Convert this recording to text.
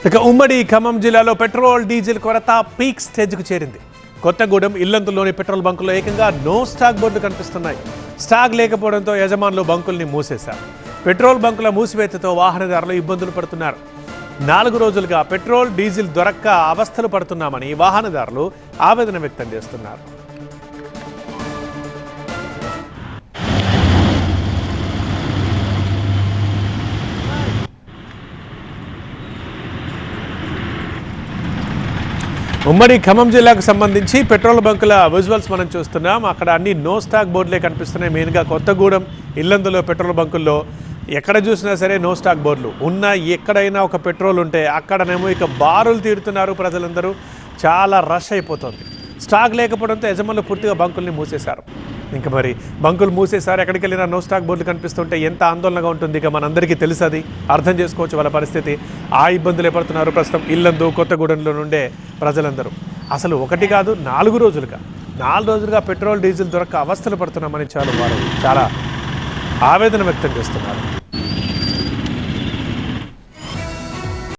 ఇక ఉమ్మడి ఖమ్మం జిల్లాలో పెట్రోల్ డీజిల్ కొరత పీక్ స్టేజ్కు చేరింది. కొత్తగూడెం ఇల్లందులోని పెట్రోల్ బంకుల్లో ఏకంగా నో స్టాక్ బోర్డులు కనిపిస్తున్నాయి. స్టాక్ లేకపోవడంతో యజమానులు బంకుల్ని మూసేశారు. పెట్రోల్ బంకుల మూసివేతతో వాహనదారులు ఇబ్బందులు పడుతున్నారు. 4 రోజులుగా పెట్రోల్ డీజిల్ దొరక్క అవస్థలు పడుతున్నామని వాహనదారులు ఆవేదన వ్యక్తం చేస్తున్నారు. ఉమ్మడి ఖమ్మం జిల్లాకు సంబంధించి పెట్రోల్ బంకుల విజువల్స్ మనం చూస్తున్నాం. అక్కడ అన్ని నో స్టాక్ బోర్డులే కనిపిస్తున్నాయి. మెయిన్గా కొత్తగూడెం ఇల్లందులో పెట్రోల్ బంకుల్లో ఎక్కడ చూసినా సరే నో స్టాక్ బోర్డులు ఉన్న. ఎక్కడైనా ఒక పెట్రోల్ ఉంటే అక్కడనేమో ఇక బారులు తీరుతున్నారు ప్రజలందరూ. చాలా రష్ అయిపోతుంది. స్టాక్ లేకపోవడంతో యజమానులు పూర్తిగా బంకుల్ని మూసేశారు. ఇంకా మరి బంకులు మూసేశారు, ఎక్కడికి వెళ్ళినా నో స్టాక్ బోర్డులు కనిపిస్తుంటే ఎంత ఆందోళనగా ఉంటుంది. ఇక మనందరికీ తెలుసు, అది అర్థం చేసుకోవచ్చు వాళ్ళ పరిస్థితి. ఆ ఇబ్బందులు పడుతున్నారు ప్రస్తుతం ఇల్లందు కొత్తగూడెంలో నుండే ప్రజలందరూ. అసలు ఒకటి కాదు, 4 రోజులుగా పెట్రోల్ డీజిల్ దొరక్క అవస్థలు పడుతున్నామని వారు చాలా ఆవేదన వ్యక్తం చేస్తున్నారు.